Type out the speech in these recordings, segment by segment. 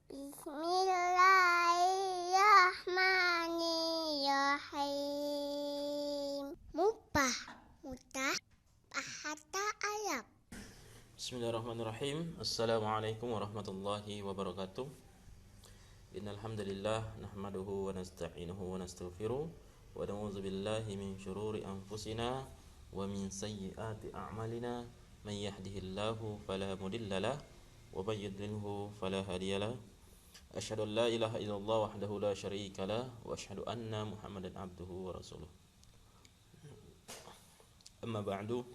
Bismillahirrahmanirrahim. Mubah, mudah, bahasa Arab. Bismillahirrahmanirrahim. Assalamualaikum warahmatullahi wabarakatuh. Innal hamdalillah nahmaduhu wa nasta'inuhu wa nastaghfiruh wa na'udzu billahi min shururi anfusina wa min sayyiati a'malina. Man yahdihillahu fala mudhillalah wa may yudlilhu fala hadiyalah. Asyhadu an la ilaha illallah wahdahu la syarikalah wa asyhadu anna Muhammadan abduhu wa rasuluh. Amma ba'du.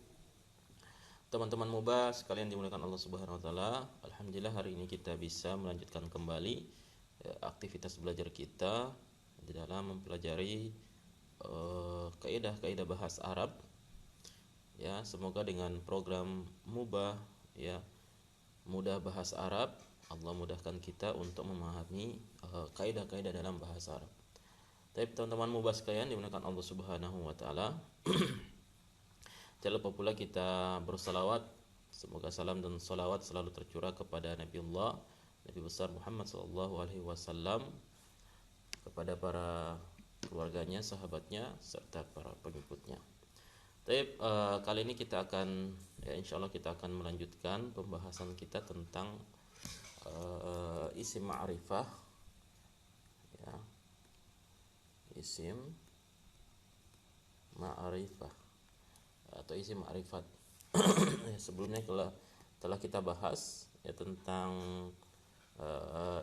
Teman-teman Mubah sekalian dimuliakan Allah Subhanahu wa taala. Alhamdulillah hari ini kita bisa melanjutkan kembali aktivitas belajar kita di dalam mempelajari kaidah-kaidah bahasa Arab. Ya, semoga dengan program Mubah ya mudah bahasa Arab, Allah mudahkan kita untuk memahami kaidah-kaidah dalam bahasa Arab. Tapi teman-teman Mubah sekalian dimuliakan Allah Subhanahu wa taala. Jangan lupa pula kita bersalawat. Semoga salam dan salawat selalu tercurah kepada Nabiullah Nabi besar Muhammad SAW, kepada para keluarganya, sahabatnya, serta para pengikutnya. Tapi kali ini kita akan insyaallah kita akan melanjutkan pembahasan kita tentang isim ma'rifah ya. Isim ma'rifah atau isim ma'rifat. Sebelumnya telah kita bahas ya tentang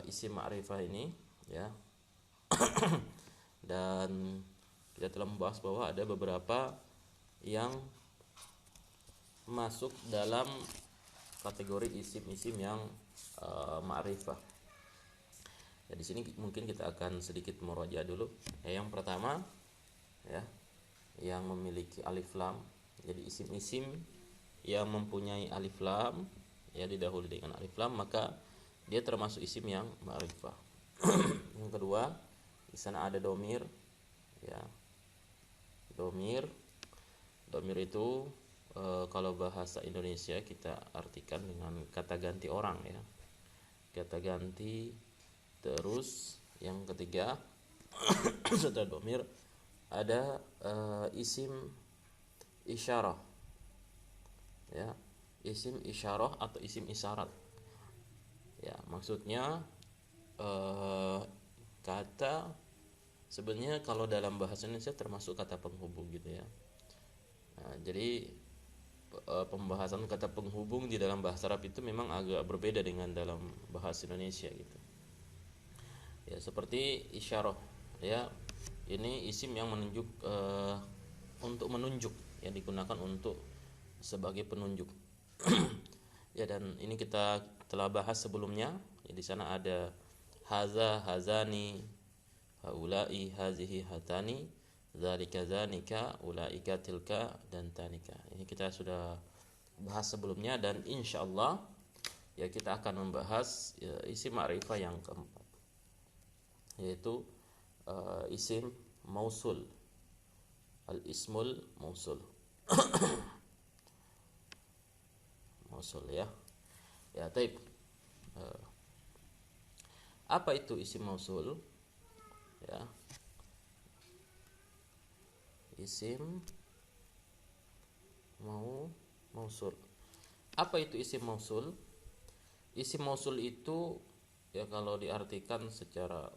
isim ma'rifah ini ya. Dan kita telah membahas bahwa ada beberapa yang masuk dalam kategori isim-isim yang ma'rifah. Ya, di sini mungkin kita akan sedikit meraja dulu. Yang pertama ya, yang memiliki alif lam. Jadi isim-isim yang mempunyai alif lam ya didahului dengan alif lam maka dia termasuk isim yang ma'rifah. Yang kedua, di sana ada domir ya. Domir itu kalau bahasa Indonesia kita artikan dengan kata ganti orang ya. Kata ganti. Terus yang ketiga setelah domir ada isim isyarah ya, isim isyarah atau isim isyarat ya. Maksudnya kata sebenarnya kalau dalam bahasa Indonesia termasuk kata penghubung gitu ya. Nah, jadi pembahasan kata penghubung di dalam bahasa Arab itu memang agak berbeda dengan dalam bahasa Indonesia gitu ya. Seperti isyarah ya, ini isim yang menunjuk untuk menunjuk yang digunakan untuk sebagai penunjuk. Ya, dan ini kita telah bahas sebelumnya ya. Di sana ada haza, hazani, haulai, hazihi, hatani, zalika, zanika, ulaika, tilka, dan tanika. Ini kita sudah bahas sebelumnya dan insyaallah ya kita akan membahas ya, isim ma'rifah yang keempat, yaitu isim mausul, al-ismul mausul. Mausul ya. Ya, taib. Apa itu isim mausul? Ya. Isim mausul. Apa itu isim mausul? Isim mausul itu ya kalau diartikan secara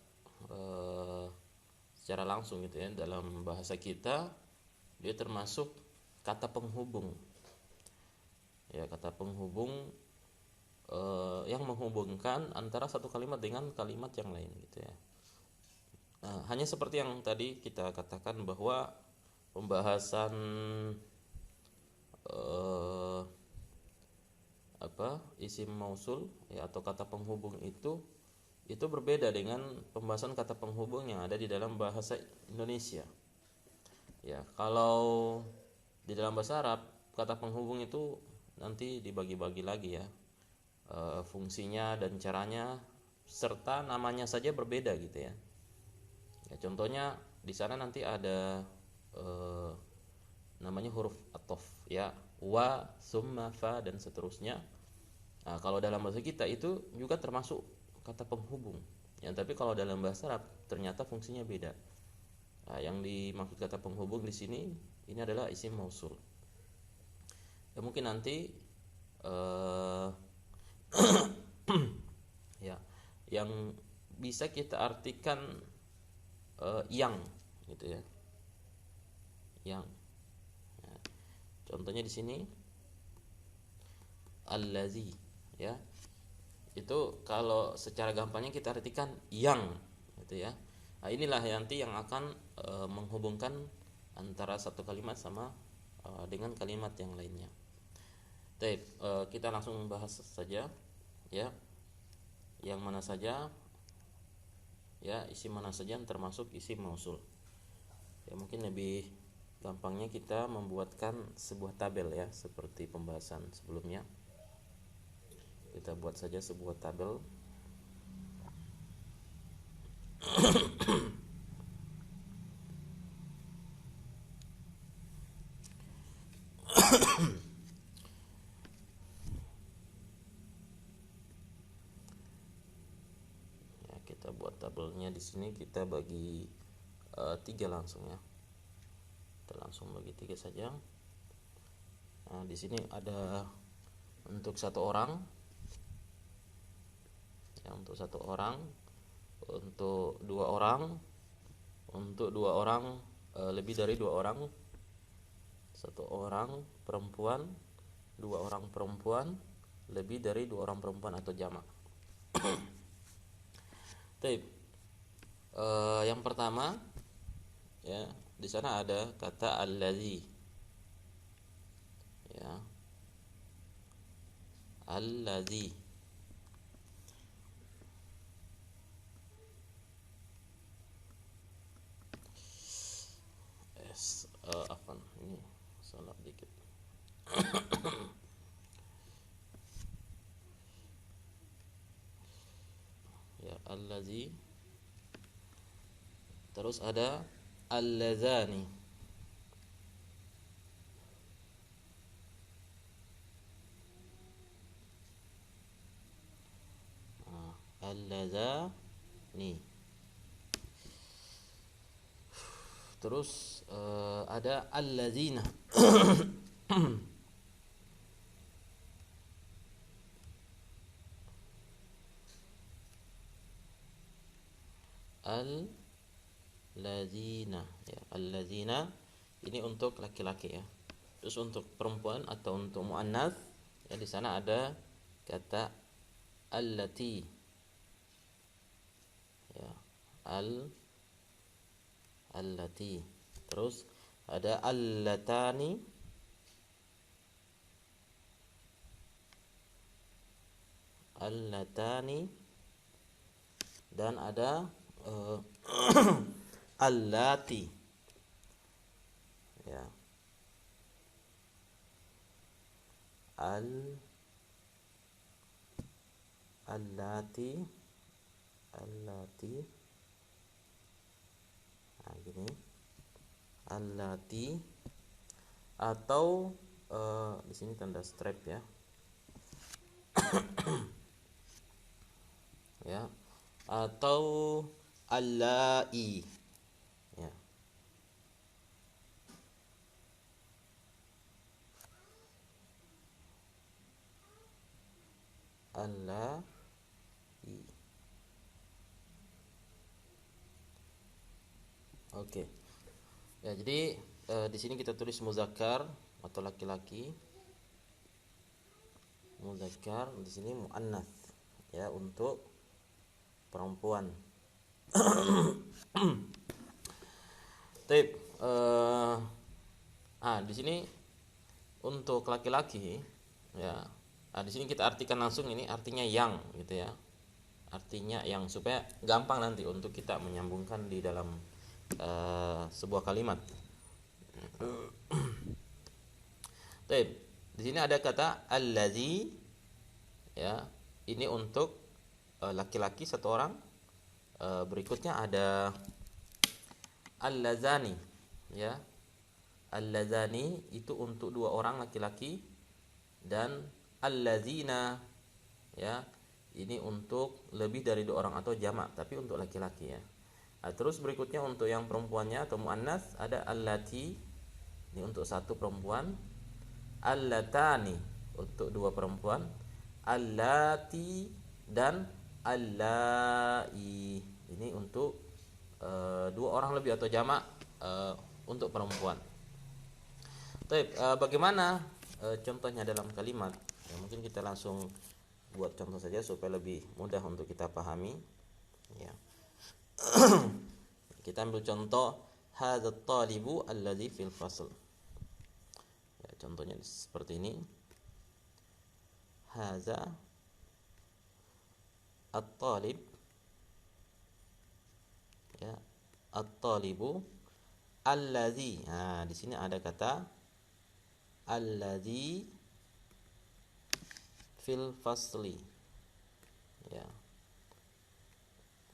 langsung gitu ya dalam bahasa kita, dia termasuk kata penghubung ya, kata penghubung yang menghubungkan antara satu kalimat dengan kalimat yang lain gitu ya. Nah, hanya seperti yang tadi kita katakan bahwa pembahasan isim mausul ya atau kata penghubung itu berbeda dengan pembahasan kata penghubung yang ada di dalam bahasa Indonesia. Ya, kalau di dalam bahasa Arab kata penghubung itu nanti dibagi-bagi lagi ya, fungsinya dan caranya serta namanya saja berbeda gitu ya. Ya, contohnya di sana nanti ada namanya huruf athof ya, wa, summa, fa dan seterusnya. Nah, kalau dalam bahasa kita itu juga termasuk kata penghubung. Ya, tapi kalau dalam bahasa Arab ternyata fungsinya beda. Nah, yang dimaksud kata penghubung di sini ini adalah isim mausul. Ya, mungkin nanti ya yang bisa kita artikan yang gitu ya. Yang. Nah, contohnya di sini allazi ya. Itu kalau secara gampangnya kita artikan yang gitu ya. Nah, inilah nanti yang akan menghubungkan antara satu kalimat sama dengan kalimat yang lainnya. Baik, kita langsung bahas saja ya. Yang mana saja ya, isim mana saja yang termasuk isim mausul. Ya, mungkin lebih gampangnya kita membuatkan sebuah tabel ya, seperti pembahasan sebelumnya. Kita buat saja sebuah tabel. Ya, kita buat tabelnya di sini, kita bagi 3 langsung ya. Kita langsung bagi 3 saja. Nah, di sini ada untuk satu orang, ya, untuk satu orang, untuk 2 orang, untuk 2 orang, lebih dari 2 orang, 1 orang perempuan, 2 orang perempuan, lebih dari 2 orang perempuan atau jamak. Baik. Yang pertama ya, di sana ada kata allazi. Ya. Allazi. Afwan, ini salah dikit. Ya, allazi. Terus ada allazani. Allazani. Terus ada allazina. Allazina ya, allazina ini untuk laki-laki ya. Terus untuk perempuan atau untuk muannats ya, di sana ada kata allati ya, allati. Terus ada allatani, dan ada allati ya, allati nah gini, allati, atau di sini tanda strap ya. Ya, atau allai ya. Allai. Oke. Ya, jadi di sini kita tulis muzakkar atau laki-laki. Muzakkar, di sini muannats ya, untuk perempuan. Taib. Di sini untuk laki-laki ya. Di sini kita artikan langsung, ini artinya yang gitu ya. Artinya yang, supaya gampang nanti untuk kita menyambungkan di dalam sebuah kalimat. Taib. Di sini ada kata allazi ya. Ini untuk laki-laki satu orang. Berikutnya ada allazani ya. Allazani itu untuk 2 orang laki-laki, dan allazina ya, ini untuk lebih dari 2 orang atau jamak, tapi untuk laki-laki ya. Nah, terus berikutnya untuk yang perempuannya atau muannas ada allati, ini untuk 1 perempuan, allatani untuk 2 perempuan, allati dan allai, ini untuk 2 orang lebih atau jamak untuk perempuan. Baik, bagaimana contohnya dalam kalimat? Ya, mungkin kita langsung buat contoh saja supaya lebih mudah untuk kita pahami. Ya. Kita ambil contoh hadzal talibu alladzi fil fasl. Ya, contohnya seperti ini. Hadza at-talib, ya, at-talibu alladzi. Nah, di sini ada kata alladzi fil fasli, ya,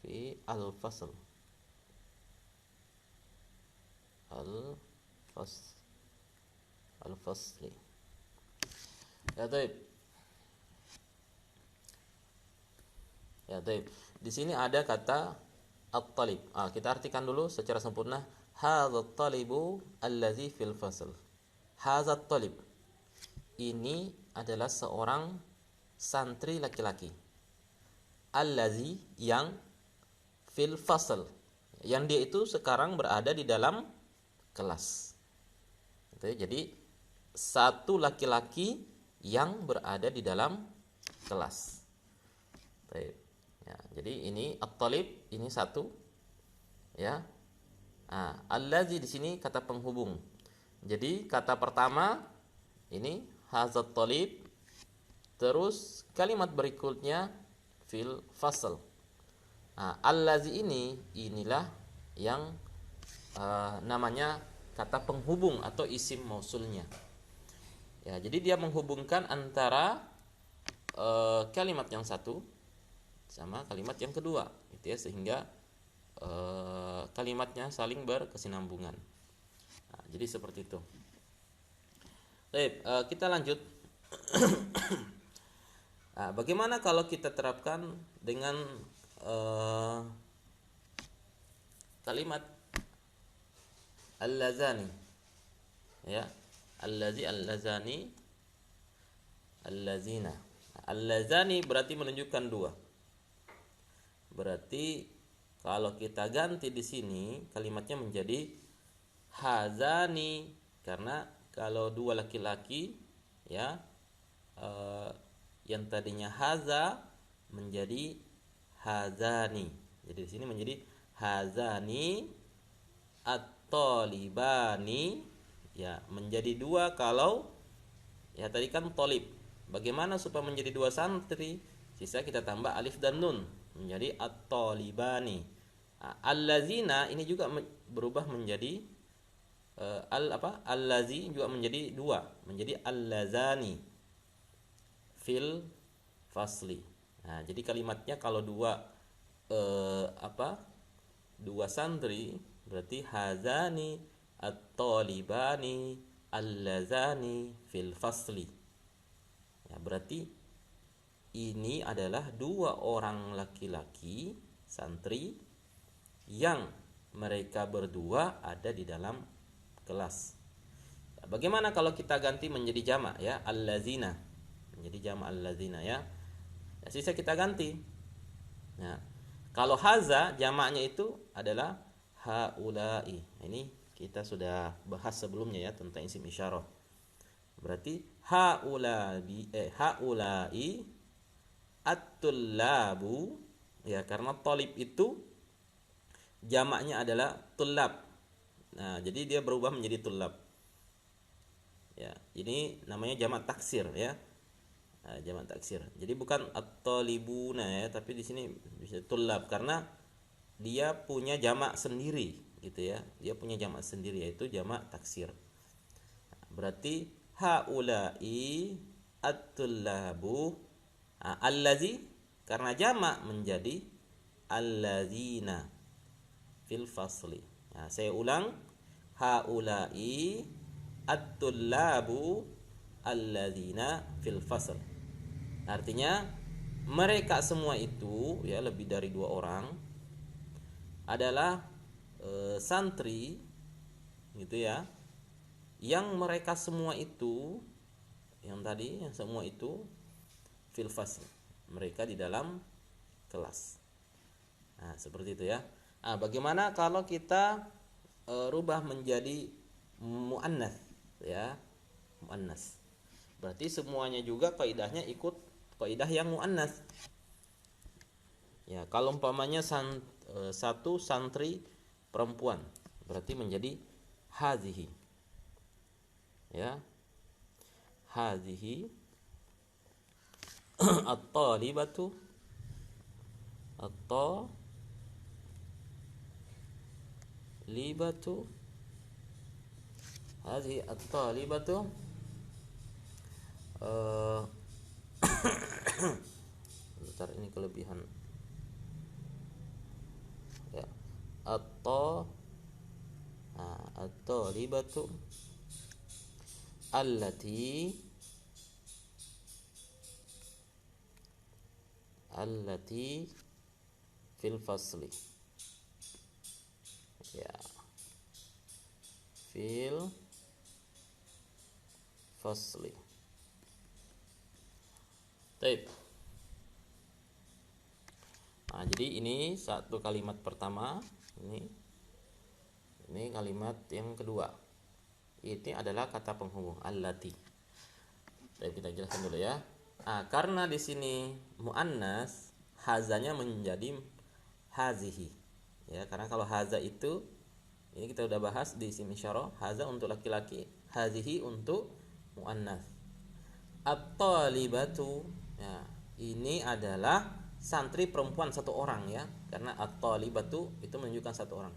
fi al-fasl, al-fasli. Ya, baik. Ya, baik. Di sini ada kata at-talib. Kita artikan dulu secara sempurna. Hadzal talibu allazi fil fasl. Hadzal talib. Ini adalah seorang santri laki-laki. Allazi, yang, fil fasl, yang dia itu sekarang berada di dalam kelas. Jadi 1 laki-laki yang berada di dalam kelas. Ya, jadi ini at-talib, ini 1, ya. Allazi di sini kata penghubung. Jadi kata pertama ini hadzal talib, terus kalimat berikutnya fil fasl. Allazi inilah yang namanya kata penghubung atau isim mausulnya. Ya, jadi dia menghubungkan antara kalimat yang 1 sama kalimat yang kedua, gitu ya, sehingga kalimatnya saling berkesinambungan. Jadi seperti itu. Baik, kita lanjut. Bagaimana kalau kita terapkan dengan kalimat allazani, ya, allazi, allazani, allazina. Allazani berarti menunjukkan 2. Berarti kalau kita ganti di sini kalimatnya menjadi hazani, karena kalau 2 laki-laki, ya, yang tadinya haza menjadi hazani. Jadi di sini menjadi hazani at-talibani, ya, menjadi 2 kalau ya tadi kan talib. Bagaimana supaya menjadi 2 santri? Sisa kita tambah alif dan nun menjadi at-talibani. Allazina ini juga berubah menjadi allazi juga menjadi 2, menjadi allazani fil fasli. Jadi kalimatnya kalau 2 santri berarti hazani at-talibani allazani fil fasli. Ya, berarti ini adalah 2 orang laki-laki santri yang mereka berdua ada di dalam kelas. Bagaimana kalau kita ganti menjadi jamak, ya, allazina, menjadi jamak allazina, ya. Sisa kita ganti. Nah, kalau haza jamaknya itu adalah haulai. Ini kita sudah bahas sebelumnya, ya, tentang isim isyarah. Berarti haulai at-tullabu, ya, karena talib itu jamaknya adalah tullab. Jadi dia berubah menjadi tullab. Ya, ini namanya jamak taksir, ya. Jamak taksir. Jadi bukan at-talibuna, ya, tapi di sini bisa tullab karena dia punya jamak sendiri, gitu ya. Dia punya jamak sendiri, yaitu jamak taksir. Berarti haulai at-tullabu, allazi karena jamak menjadi allazina fil fasli. Saya ulang, haulai at-tullabu allazina fil fasl. Artinya mereka semua itu ya lebih dari 2 orang adalah santri gitu ya, yang mereka semua itu yang tadi yang semua itu fil fasl, mereka di dalam kelas. Nah, seperti itu ya. Nah, bagaimana kalau kita rubah menjadi muannats ya, muannats. Berarti semuanya juga kaidahnya ikut kaidah yang muannats. Ya, kalau umpamanya satu santri perempuan, berarti menjadi hazihi. Ya. Hazihi at-talibatu at-talibatu hazihi at-talibatu bentar, ini kelebihan ya, at-talibatu allati fil fasli ya, fil fasli. Baik. Nah, jadi ini satu kalimat pertama, ini kalimat yang kedua. Ini adalah kata penghubung allati. Baik, kita jelaskan dulu ya. Nah, karena di sini muannas, hazanya menjadi hazihi. Ya, karena kalau haza itu ini kita udah bahas di isim isyarah, haza untuk laki-laki, hazihi untuk muannas. At-talibatu ya, ini adalah santri perempuan 1 orang ya, karena at-talibatu itu menunjukkan 1 orang.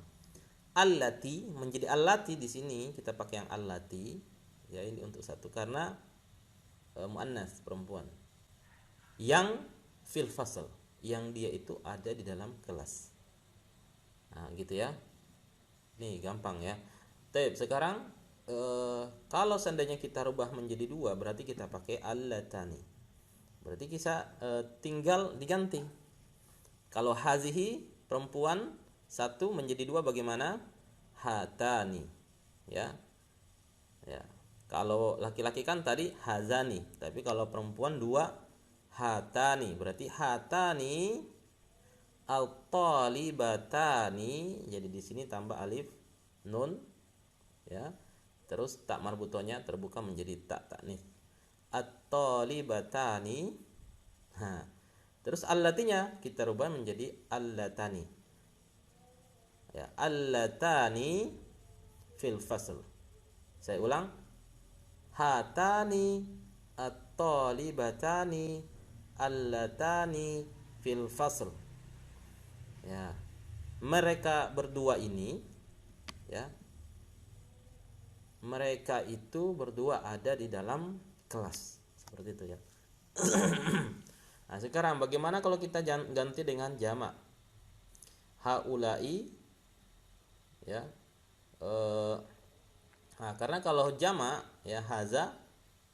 Allati menjadi allati, di sini kita pakai yang allati ya, ini untuk 1 karena muannas perempuan. Yang fil fasl, yang dia itu ada di dalam kelas. Nah, gitu ya. Nih gampang ya. Tapi sekarang kalau seandainya kita rubah menjadi 2, berarti kita pakai allatani. Berarti kita tinggal diganti. Kalau hazihi perempuan 1 menjadi 2 bagaimana? Hatani. Ya. Ya. Kalau laki-laki kan tadi hazani, tapi kalau perempuan 2 hatani. Berarti hatani al-talibatani, jadi di sini tambah alif nun ya. Terus tak marbutonya terbuka menjadi tak taknis. At-talibatani. Nah, terus allatinya kita rubah menjadi allatani. Ya, allatani fil fasl. Saya ulang. Hatani at-talibatani allatani fil fasl. Ya. Mereka berdua ini ya. Mereka itu berdua ada di dalam kelas. Seperti itu ya. Nah, sekarang bagaimana kalau kita ganti dengan jamak? Haulai ya. Nah, karena kalau jamak ya haza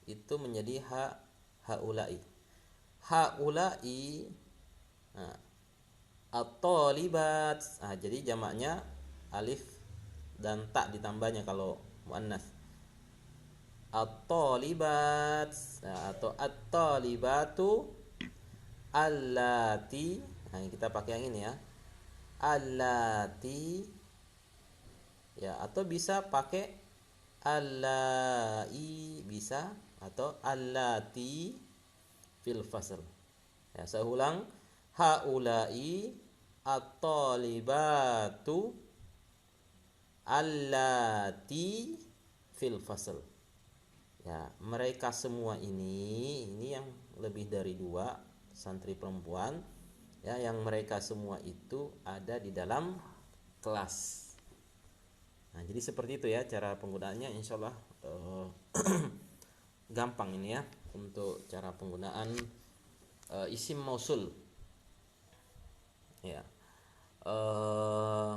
itu menjadi haulai. Haulai nah, at-talibat. Nah, jadi jamaknya alif dan tak ditambahnya kalau muannas. At-talibat atau at-talibatu allati. Nah, kita pakai yang ini ya. Allati ya, atau bisa pakai allai bisa, atau allati fil fasl. Ya, saya ulang. Haulai at-talibatu allati fil fasl. Ya, mereka semua ini yang lebih dari 2 santri perempuan ya, yang mereka semua itu ada di dalam kelas. Nah, jadi seperti itu ya cara penggunaannya, insyaallah gampang ini ya untuk cara penggunaan isim mausul. Ya.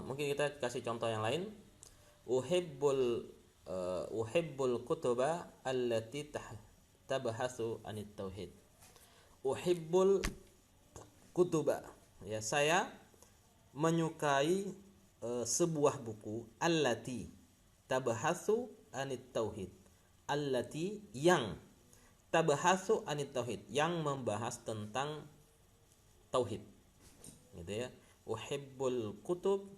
Mungkin kita kasih contoh yang lain. Uhibbul kutuba allati tabhasu anit tauhid. Uhibbul kutuba. Ya, saya menyukai sebuah buku allati tabhasu anit tauhid. Allati yang tabhasu anit tauhid, yang membahas tentang tauhid. Gitu ya. Uhibbul kutub.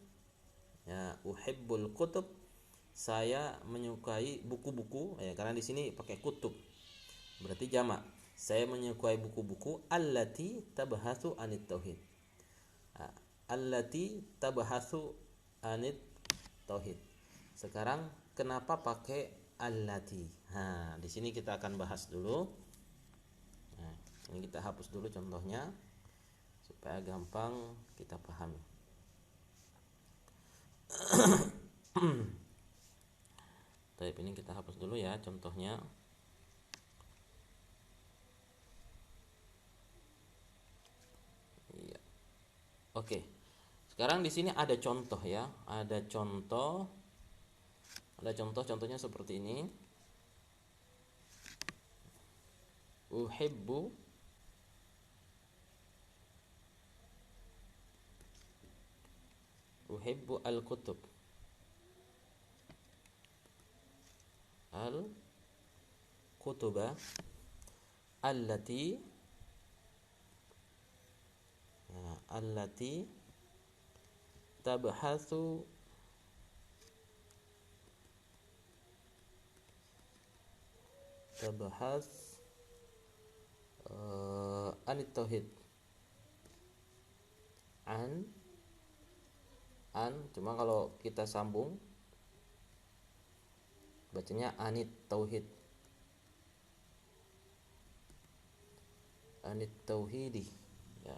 Ya, uhibbul kutub. Saya menyukai buku-buku, ya, karena di sini pakai kutub. Berarti jamak. Saya menyukai buku-buku allati tabhasu anit tauhid. Allati tabhasu anit tauhid. Sekarang kenapa pakai allati? Nah, di sini kita akan bahas dulu. Nah, ini kita hapus dulu contohnya supaya gampang kita pahami. Baik, ini kita hapus dulu ya contohnya. Iya. Oke. Sekarang di sini ada contoh ya, ada contoh. Ada contoh-contohnya seperti ini. Uhibbu al-kutub. Al-kutuba allati tabhasu anit tauhid. Cuma kalau kita sambung bacanya anit tauhid. Anit tauhidi ya.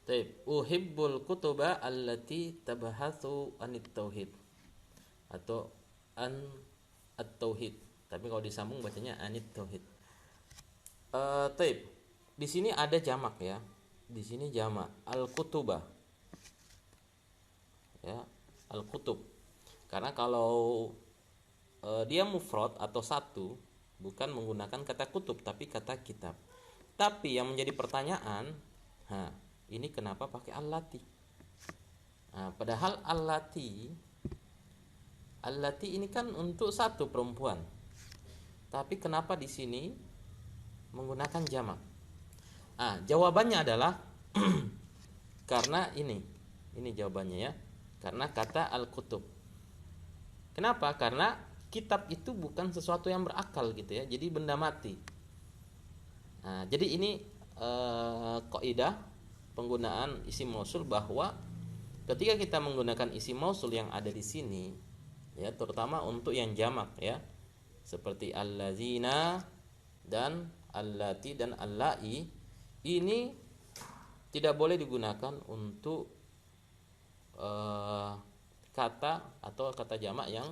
Taib, uhibbul kutuba allati tabhasu anit tauhid atau at-tauhid. Tapi kalau disambung bacanya anit tauhid. Taib. Di sini ada jamak ya. Di sini jamak al-kutuba. Ya, al-kutub. Karena kalau dia mufrad atau satu, bukan menggunakan kata kutub tapi kata kitab. Tapi yang menjadi pertanyaan, ini kenapa pakai allati? Padahal allati ini kan untuk satu perempuan. Tapi kenapa di sini menggunakan jamak? Jawabannya adalah karena ini jawabannya ya. Karena kata al-kutub. Kenapa? Karena kitab itu bukan sesuatu yang berakal gitu ya. Jadi benda mati. Jadi ini kaidah penggunaan isim mausul, bahwa ketika kita menggunakan isim mausul yang ada di sini ya, terutama untuk yang jamak ya, seperti allazina dan allati dan allai, ini tidak boleh digunakan untuk kata atau kata jamak yang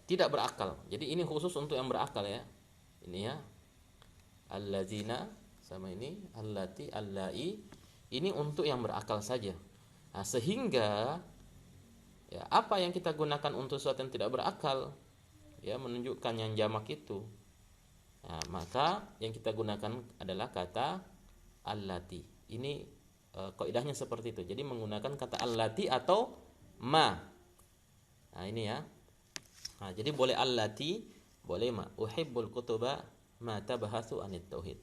tidak berakal. Jadi ini khusus untuk yang berakal ya. Ini ya, allazina sama ini allati allai, ini untuk yang berakal saja. Sehingga ya, apa yang kita gunakan untuk sesuatu yang tidak berakal ya, menunjukkan yang jamak itu, maka yang kita gunakan adalah kata allati. Ini kaidahnya seperti itu. Jadi menggunakan kata allati atau ma. Ini ya. Jadi boleh allati, boleh ma. Uhibbul kutuba ma tabhasu anit tauhid.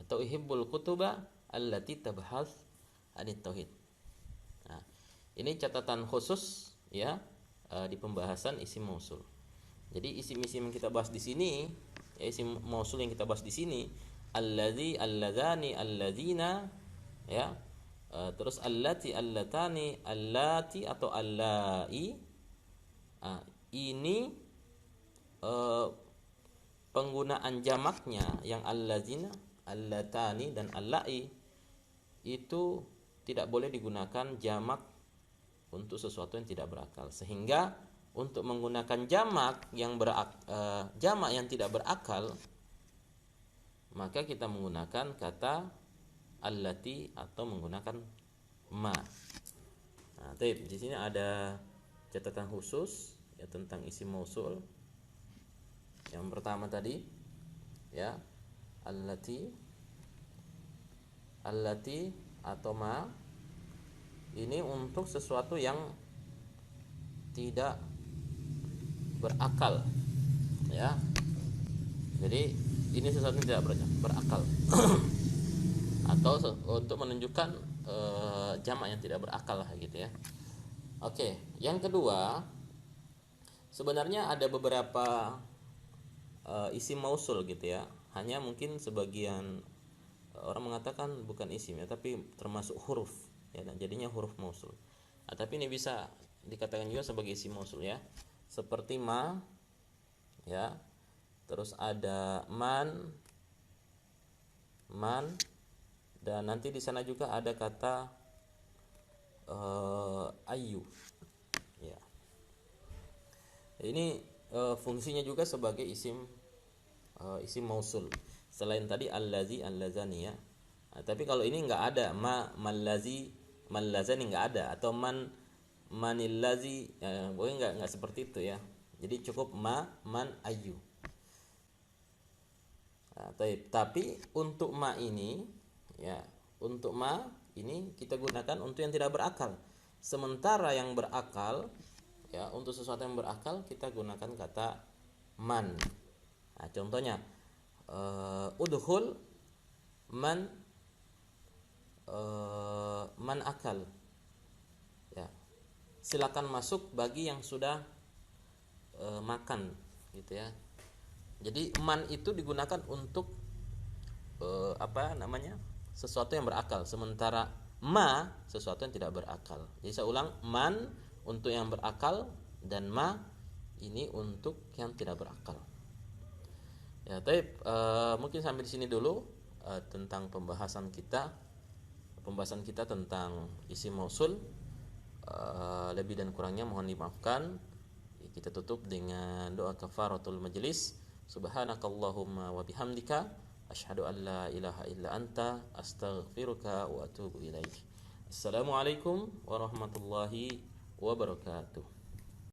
Atau uhibbul kutuba allati tabhas anit tauhid. Ini catatan khusus ya di pembahasan isim mausul. Jadi isim-isim yang kita bahas di sini, ya, isim mausul yang kita bahas di sini, allazi, alladzani, alladzina, ya. Terus allati, allatani, allati atau allai. Ini penggunaan jamaknya yang allazina, allatani dan allai itu tidak boleh digunakan jamak untuk sesuatu yang tidak berakal. Sehingga untuk menggunakan jamak yang jamak yang tidak berakal, maka kita menggunakan kata allati atau menggunakan ma. Di sini ada catatan khusus ya tentang isim mausul. Yang pertama tadi ya, allati atau ma ini untuk sesuatu yang tidak berakal, ya. Jadi ini sesuatu yang tidak berakal atau untuk menunjukkan jamak yang tidak berakal lah gitu ya. Oke, yang kedua, sebenarnya ada beberapa isim mausul gitu ya. Hanya mungkin sebagian orang mengatakan bukan isim ya, tapi termasuk huruf ya, dan jadinya huruf mausul. Tapi ini bisa dikatakan juga sebagai isim mausul ya. Seperti ma ya. Terus ada man, dan nanti di sana juga ada kata ayu ya. Ini fungsinya juga sebagai isim mausul selain tadi allazi, allazani ya. Tapi kalau ini nggak ada mallazi, mallazani nggak ada, atau manillazi pokoknya nggak seperti itu ya. Jadi cukup man, ayu. Tapi untuk ma ini ya, untuk ma ini kita gunakan untuk yang tidak berakal. Sementara yang berakal ya, untuk sesuatu yang berakal kita gunakan kata man. Nah, contohnya udhul man akal ya, silakan masuk bagi yang sudah makan gitu ya. Jadi man itu digunakan untuk sesuatu yang berakal, sementara ma sesuatu yang tidak berakal. Jadi saya ulang, man untuk yang berakal dan ma ini untuk yang tidak berakal. Ya, tapi mungkin sampai di sini dulu tentang pembahasan kita tentang isim mausul. Lebih dan kurangnya mohon dimaafkan. Kita tutup dengan doa kafaratul majlis. Subhanakallahumma wa bihamdika asyhadu an la ilaha illa anta astaghfiruka wa atubu ilaik. Assalamualaikum warahmatullahi wabarakatuh.